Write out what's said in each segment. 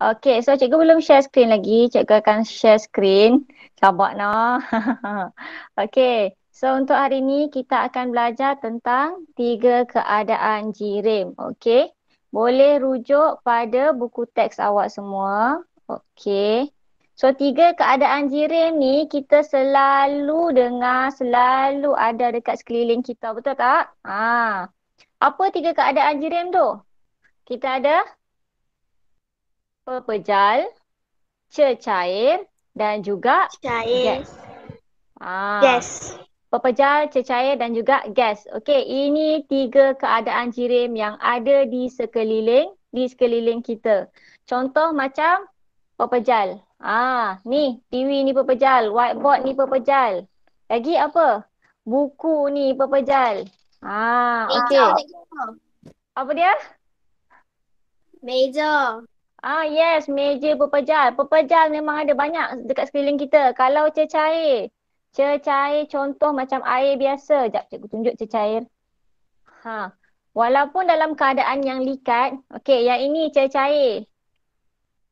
Okay, so cikgu belum share screen lagi. Cikgu akan share screen. Sabar nah. Okay, so untuk hari ni kita akan belajar tentang 3 keadaan jirim. Okay, boleh rujuk pada buku teks awak semua. Okay, so 3 keadaan jirim ni kita selalu dengar, selalu ada dekat sekeliling kita. Betul tak? Apa 3 keadaan jirim tu? Kita ada pepejal, cecair dan juga Cair. gas. Ah, Yes. pepejal, cecair dan juga gas. Okey, ini 3 keadaan jirim yang ada di sekeliling kita. Contoh macam pepejal. Ni TV ni pepejal, whiteboard ni pepejal. Lagi apa? Buku ni pepejal. Meja, Okey. cikgu. Apa dia? Meja. Yes, meja pepejal. Pepejal memang ada banyak dekat sekeliling kita. Kalau cecair, cecair contoh macam air biasa. Sekejap, cikgu tunjuk cecair. Walaupun dalam keadaan yang likat, okey, yang ini cecair.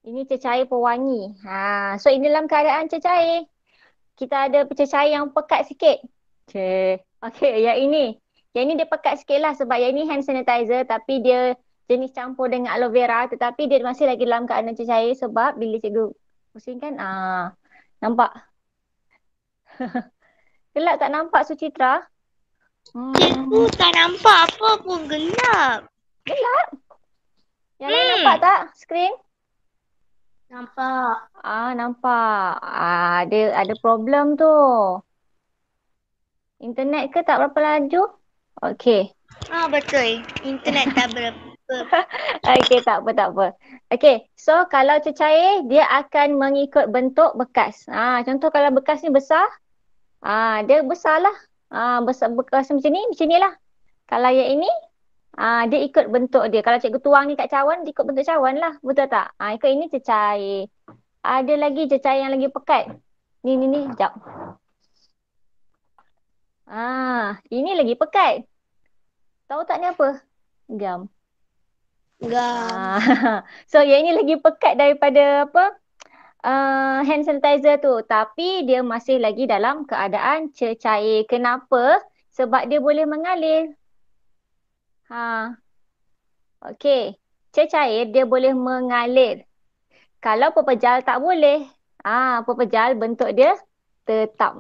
Ini cecair pewangi. So ini dalam keadaan cecair. Kita ada cecair yang pekat sikit. Okey, yang ini. Yang ini dia pekat sikit lah sebab yang ini hand sanitizer tapi dia jenis campur dengan aloe vera tetapi dia masih lagi dalam keadaan cecair sebab bila cikgu pusingkan, nampak? Gelap tak nampak Sucitra? Cikgu tak nampak apa pun gelap. Gelap? Yang lain nampak tak skrin? Nampak. Nampak. Ada problem tu. Internet ke tak berapa laju? Okey. Betul. Internet tak berapa. Okey, tak apa, tak apa. Okey, so kalau cecair, dia akan mengikut bentuk bekas. Contoh kalau bekas ni besar, dia besar lah. Besar bekas macam ni lah. Kalau yang ini, dia ikut bentuk dia. Kalau cikgu tuang ni kat cawan, dia ikut bentuk cawan lah. Betul tak? Ikut ini cecair. Ada lagi cecair yang lagi pekat. Ni, sekejap. Ini lagi pekat. Tahu tak ni apa? Gam. Gam. So yang ini lagi pekat daripada apa? Hand sanitizer tu. Tapi dia masih lagi dalam keadaan cecair. Kenapa? Sebab dia boleh mengalir. Okey. Cecair dia boleh mengalir. Kalau pepejal tak boleh. Pepejal bentuk dia tetap.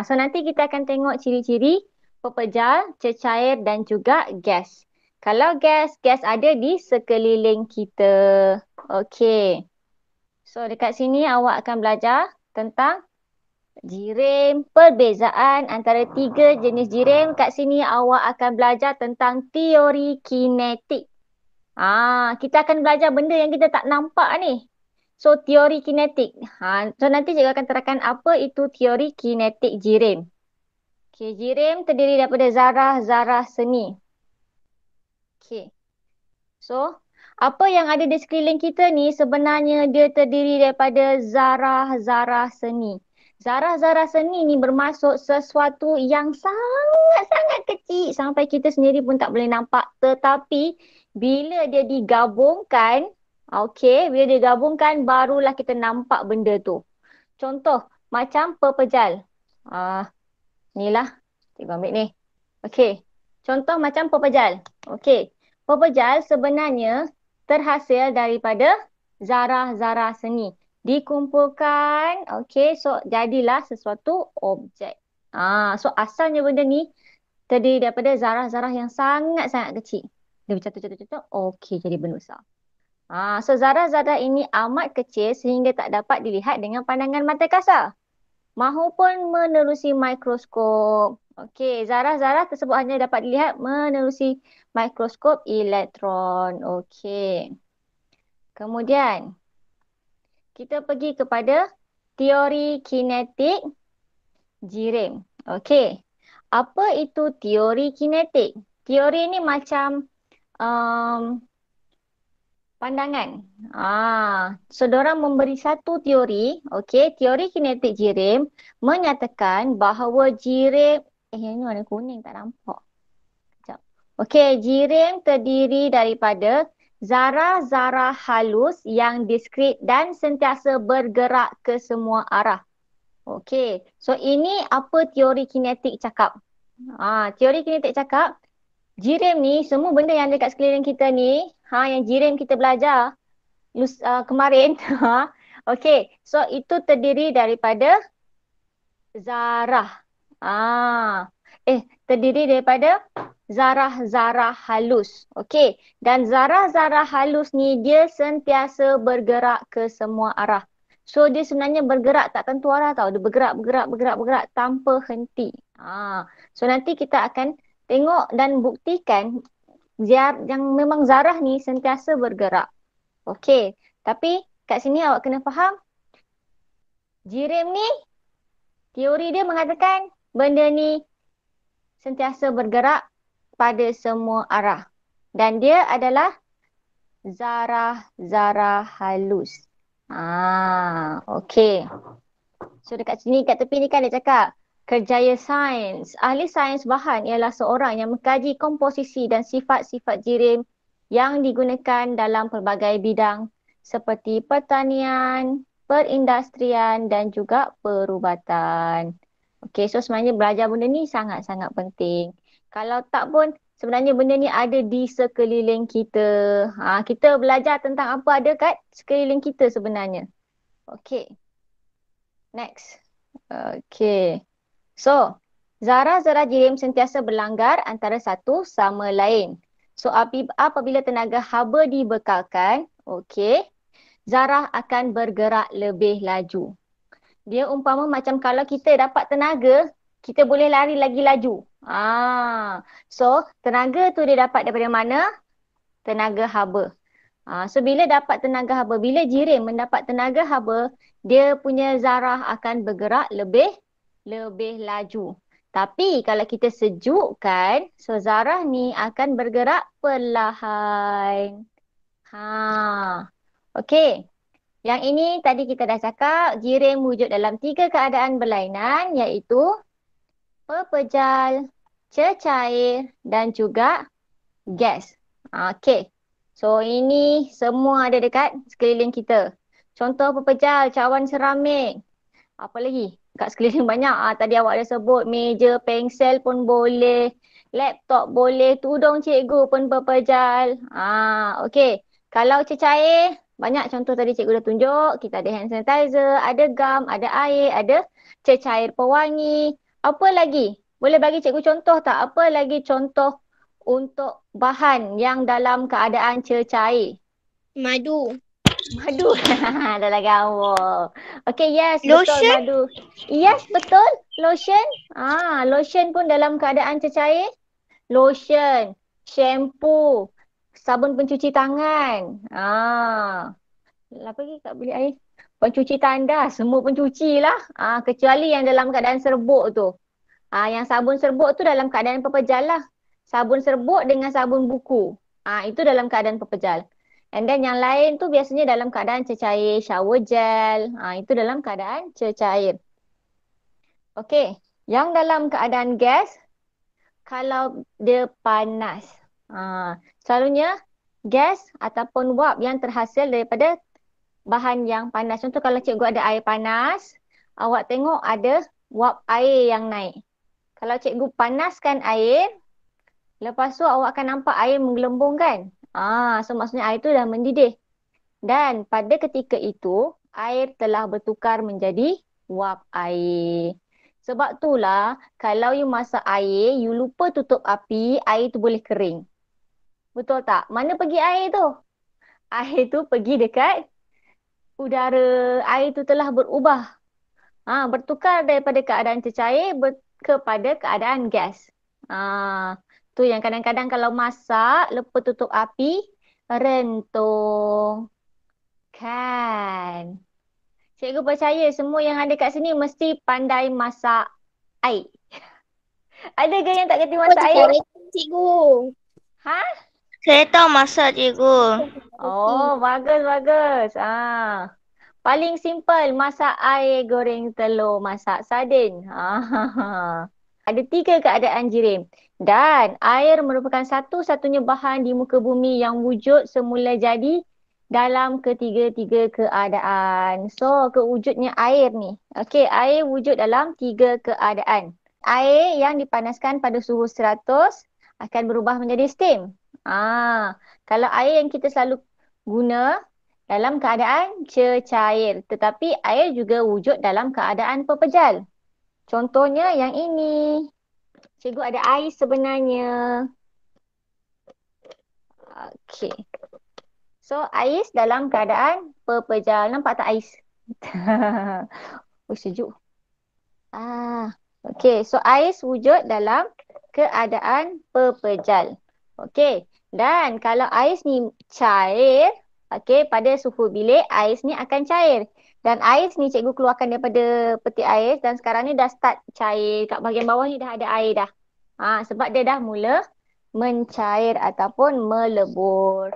So nanti kita akan tengok ciri-ciri pepejal, cecair dan juga gas. Kalau gas ada di sekeliling kita. Okey. So dekat sini awak akan belajar tentang jirim, perbezaan antara 3 jenis jirim. Kat sini awak akan belajar tentang teori kinetik. Kita akan belajar benda yang kita tak nampak ni. So teori kinetik. So nanti cikgu akan terangkan apa itu teori kinetik jirim. Okey, jirim terdiri daripada zarah-zarah seni. Okey. So, apa yang ada di sekeliling kita ni sebenarnya dia terdiri daripada zarah-zarah seni. Zarah-zarah seni ni bermaksud sesuatu yang sangat-sangat kecil sampai kita sendiri pun tak boleh nampak. Tetapi bila dia digabungkan, bila dia digabungkan barulah kita nampak benda tu. Contoh macam pepejal. Ni lah, cikgu ambil ni. Okey. Contoh macam pepejal. Okey. Pepejal sebenarnya terhasil daripada zarah-zarah seni. Dikumpulkan, so jadilah sesuatu objek. So asalnya benda ni terdiri daripada zarah-zarah yang sangat-sangat kecil. Dia bercatur-catur, jadi benda besar. So zarah-zarah ini amat kecil sehingga tak dapat dilihat dengan pandangan mata kasar mahupun menerusi mikroskop. Okey, zarah-zarah tersebut hanya dapat dilihat menerusi mikroskop elektron. Okey. Kemudian, kita pergi kepada teori kinetik jirim. Okey. Apa itu teori kinetik? Teori ni macam pandangan. So dorang memberi satu teori, teori kinetik jirim menyatakan bahawa jirim, yang ni warna kuning tak nampak. Sekejap. Jirim terdiri daripada zarah-zarah halus yang diskrit dan sentiasa bergerak ke semua arah. Okey, so ini apa teori kinetik cakap? Teori kinetik cakap, jirim ni, semua benda yang dekat sekeliling kita ni, yang jirim kita belajar kemarin, okey, so itu terdiri daripada zarah. Ah, terdiri daripada zarah-zarah halus. Okey, dan zarah-zarah halus ni dia sentiasa bergerak ke semua arah. So dia sebenarnya bergerak tak tentu arah tau. Dia bergerak, bergerak, bergerak, bergerak tanpa henti. So nanti kita akan tengok dan buktikan yang memang zarah ni sentiasa bergerak. Okey, tapi kat sini awak kena faham, jirim ni teori dia mengatakan benda ni sentiasa bergerak pada semua arah. Dan dia adalah zarah-zarah halus. Okey. So dekat sini, kat tepi ni kan dia cakap, kerjaya sains. Ahli sains bahan ialah seorang yang mengkaji komposisi dan sifat-sifat jirim yang digunakan dalam pelbagai bidang seperti pertanian, perindustrian dan juga perubatan. Okey, so sebenarnya belajar benda ni sangat-sangat penting. Kalau tak pun sebenarnya benda ni ada di sekeliling kita. Kita belajar tentang apa ada kat sekeliling kita sebenarnya. Okey. Next. Okey. So, zarah-zarah jirim sentiasa berlanggar antara satu sama lain. So, apabila tenaga haba dibekalkan, okey, zarah akan bergerak lebih laju. Dia umpama macam kalau kita dapat tenaga, kita boleh lari lagi laju. So, tenaga tu dia dapat daripada mana? Tenaga haba. So, bila dapat tenaga haba, bila jirim mendapat tenaga haba, dia punya zarah akan bergerak lebih laju. Tapi kalau kita sejukkan, so zarah ni akan bergerak perlahan. Okey. Yang ini tadi kita dah cakap, jirim wujud dalam 3 keadaan berlainan, iaitu pepejal, cecair dan juga gas. Okey. So ini semua ada dekat sekeliling kita. Contoh pepejal, cawan seramik. Apa lagi? Kat sekeliling banyak. Tadi awak dah sebut meja, pensel pun boleh. Laptop boleh. Tudung cikgu pun pepejal. Okey. Kalau cecair, banyak contoh tadi cikgu dah tunjuk. Kita ada hand sanitizer, ada gam, ada air, ada cecair pewangi. Apa lagi? Boleh bagi cikgu contoh tak? Apa lagi contoh untuk bahan yang dalam keadaan cecair? Madu. Madu. Dalam gambar. Okay, yes, betul Lotion. madu. Yes, betul. Lotion. Lotion pun dalam keadaan cecair. Lotion, shampoo, sabun pencuci tangan. Apa lagi kat bilik air? Pencuci tandas, semua pencuci lah. Kecuali yang dalam keadaan serbuk tu. Yang sabun serbuk tu dalam keadaan pepejal lah. Sabun serbuk dengan sabun buku. Itu dalam keadaan pepejal. And then yang lain tu biasanya dalam keadaan cecair, shower gel. Itu dalam keadaan cecair. Okey. Yang dalam keadaan gas, kalau dia panas. Selalunya gas ataupun wap yang terhasil daripada bahan yang panas. Contoh kalau cikgu ada air panas, awak tengok ada wap air yang naik. Kalau cikgu panaskan air, lepas tu awak akan nampak air menggelembung kan? So maksudnya air tu dah mendidih. Dan pada ketika itu, air telah bertukar menjadi wap air. Sebab itulah, kalau you masak air, you lupa tutup api, air tu boleh kering. Betul tak? Mana pergi air tu? Air tu pergi dekat udara. Air tu telah berubah. Bertukar daripada keadaan cecair kepada keadaan gas. Tu yang kadang-kadang kalau masak, lepas tutup api, rentung. Kan? Cikgu percaya semua yang ada kat sini mesti pandai masak air. Ada ke yang tak kerti masak air? Cikgu. Ha? Saya tahu masak, cikgu. Oh, bagus, bagus. Paling simple, masak air, goreng telur, masak sardin. Ada 3 keadaan jirim. Dan air merupakan satu-satunya bahan di muka bumi yang wujud semula jadi dalam ketiga-tiga keadaan. So, kewujudnya air ni. Okey, air wujud dalam 3 keadaan. Air yang dipanaskan pada suhu 100 akan berubah menjadi steam. Kalau air yang kita selalu guna dalam keadaan cecair. Tetapi air juga wujud dalam keadaan pepejal. Contohnya yang ini. Cikgu ada ais sebenarnya. Okey. So, ais dalam keadaan pepejal. Nampak tak ais? Oh, sejuk. Okey. So, ais wujud dalam keadaan pepejal. Okey. Dan kalau ais ni cair, okey, pada suhu bilik, ais ni akan cair. Dan ais ni cikgu keluarkan daripada peti ais dan sekarang ni dah start cair. Kat bahagian bawah ni dah ada air dah. Sebab dia dah mula mencair ataupun melebur.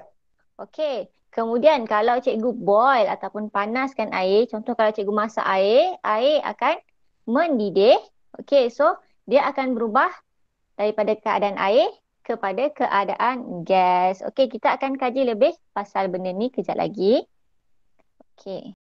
Okey. Kemudian kalau cikgu boil ataupun panaskan air, contoh kalau cikgu masak air, air akan mendidih. Okey, so dia akan berubah daripada keadaan air kepada keadaan gas. Okey, kita akan kaji lebih pasal benda ni kejap lagi. Okey.